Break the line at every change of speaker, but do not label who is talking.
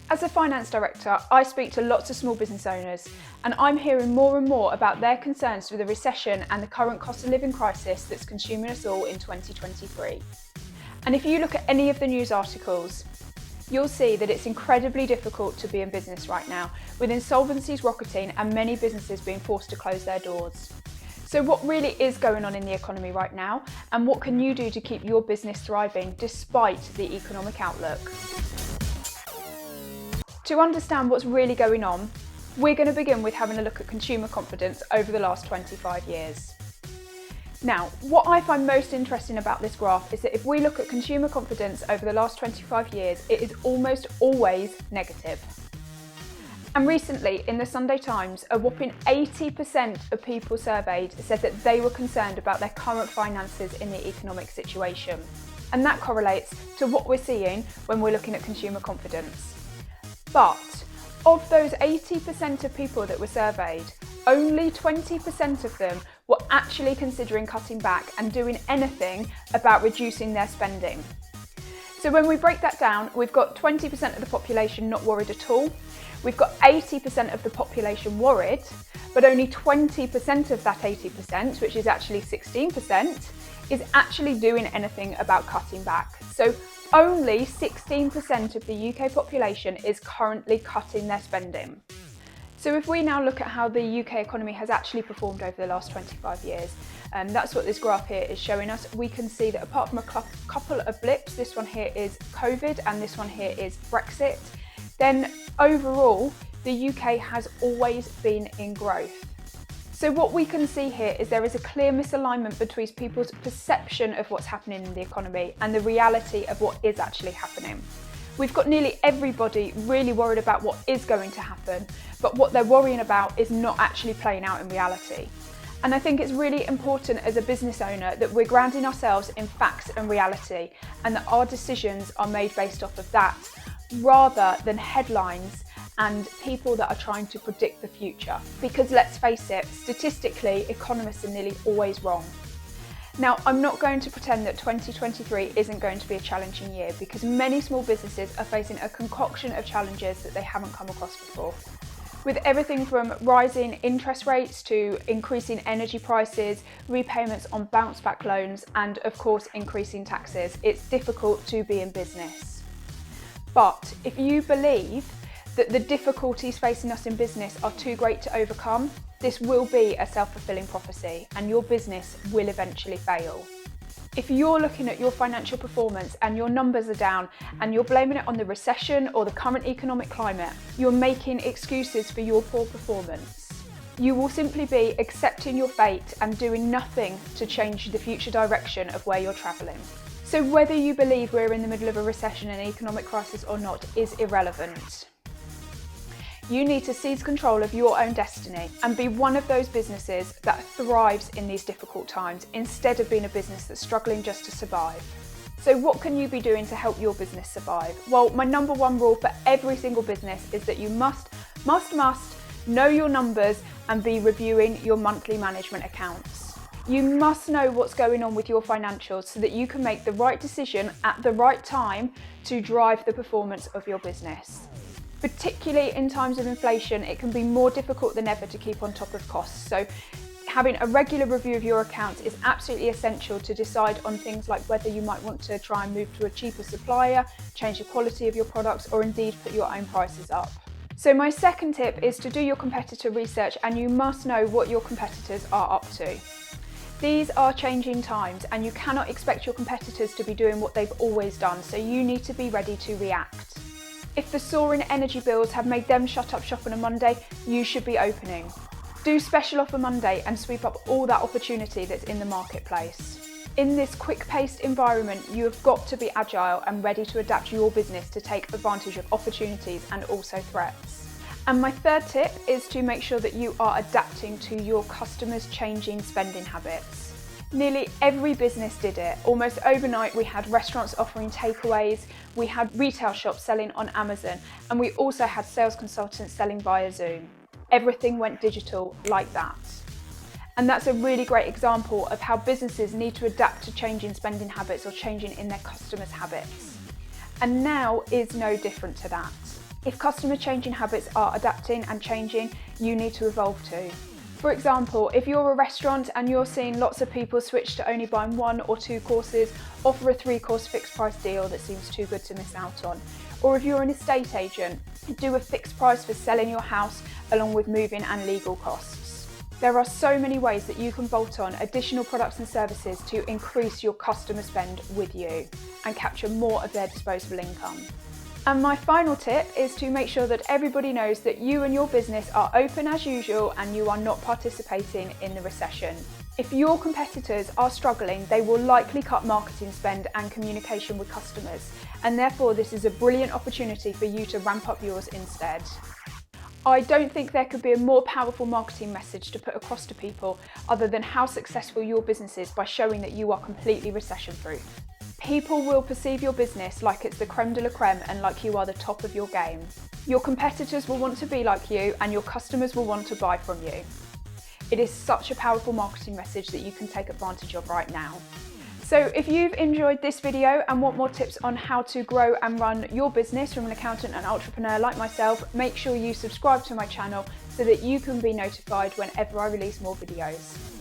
As a finance director, I speak to lots of small business owners, and I'm hearing more and more about their concerns with the recession and the current cost of living crisis that's consuming us all in 2023. And if you look at any of the news articles, you'll see that it's incredibly difficult to be in business right now, with insolvencies rocketing and many businesses being forced to close their doors. So what really is going on in the economy right now, and what can you do to keep your business thriving despite the economic outlook? To understand what's really going on, we're going to begin with having a look at consumer confidence over the last 25 years. Now, what I find most interesting about this graph is that if we look at consumer confidence over the last 25 years, it is almost always negative. And recently, in the Sunday Times, a whopping 80% of people surveyed said that they were concerned about their current finances in the economic situation. And that correlates to what we're seeing when we're looking at consumer confidence. But of those 80% of people that were surveyed, only 20% of them were actually considering cutting back and doing anything about reducing their spending. So when we break that down, we've got 20% of the population not worried at all. We've got 80% of the population worried, but only 20% of that 80%, which is actually 16%, is actually doing anything about cutting back. So only 16% of the UK population is currently cutting their spending. So if we now look at how the UK economy has actually performed over the last 25 years, that's what this graph here is showing us. We can see that apart from a couple of blips, this one here is COVID and this one here is Brexit, then overall the UK has always been in growth. So what we can see here is there is a clear misalignment between people's perception of what's happening in the economy and the reality of what is actually happening. We've got nearly everybody really worried about what is going to happen, but what they're worrying about is not actually playing out in reality. And I think it's really important as a business owner that we're grounding ourselves in facts and reality, and that our decisions are made based off of that, rather than headlines and people that are trying to predict the future. Because let's face it, statistically, economists are nearly always wrong. Now, I'm not going to pretend that 2023 isn't going to be a challenging year, because many small businesses are facing a concoction of challenges that they haven't come across before. With everything from rising interest rates to increasing energy prices, repayments on bounce back loans, and of course, increasing taxes, it's difficult to be in business. But if you believe that the difficulties facing us in business are too great to overcome, this will be a self-fulfilling prophecy and your business will eventually fail. If you're looking at your financial performance and your numbers are down and you're blaming it on the recession or the current economic climate, you're making excuses for your poor performance. You will simply be accepting your fate and doing nothing to change the future direction of where you're travelling. So whether you believe we're in the middle of a recession and economic crisis or not is irrelevant. You need to seize control of your own destiny and be one of those businesses that thrives in these difficult times instead of being a business that's struggling just to survive. So what can you be doing to help your business survive? Well, my number one rule for every single business is that you must know your numbers and be reviewing your monthly management accounts. You must know what's going on with your financials so that you can make the right decision at the right time to drive the performance of your business. Particularly in times of inflation, it can be more difficult than ever to keep on top of costs. So having a regular review of your accounts is absolutely essential to decide on things like whether you might want to try and move to a cheaper supplier, change the quality of your products, or indeed put your own prices up. So my second tip is to do your competitor research, and you must know what your competitors are up to. These are changing times and you cannot expect your competitors to be doing what they've always done, so you need to be ready to react. If the soaring energy bills have made them shut up shop on a Monday, you should be opening. Do special offer Monday and sweep up all that opportunity that's in the marketplace. In this quick-paced environment, you have got to be agile and ready to adapt your business to take advantage of opportunities and also threats. And my third tip is to make sure that you are adapting to your customers' changing spending habits. Nearly every business did it. Almost overnight, we had restaurants offering takeaways, we had retail shops selling on Amazon, and we also had sales consultants selling via Zoom. Everything went digital like that. And that's a really great example of how businesses need to adapt to changing spending habits or changing in their customers' habits. And now is no different to that. If customer changing habits are adapting and changing, you need to evolve too. For example, if you're a restaurant and you're seeing lots of people switch to only buying 1 or 2 courses, offer a 3-course fixed price deal that seems too good to miss out on. Or if you're an estate agent, do a fixed price for selling your house along with moving and legal costs. There are so many ways that you can bolt on additional products and services to increase your customer spend with you and capture more of their disposable income. And my final tip is to make sure that everybody knows that you and your business are open as usual and you are not participating in the recession. If your competitors are struggling, they will likely cut marketing spend and communication with customers, and therefore this is a brilliant opportunity for you to ramp up yours instead. I don't think there could be a more powerful marketing message to put across to people other than how successful your business is by showing that you are completely recession-proof. People will perceive your business like it's the creme de la creme and like you are the top of your game. Your competitors will want to be like you and your customers will want to buy from you. It is such a powerful marketing message that you can take advantage of right now. So if you've enjoyed this video and want more tips on how to grow and run your business from an accountant and entrepreneur like myself, make sure you subscribe to my channel so that you can be notified whenever I release more videos.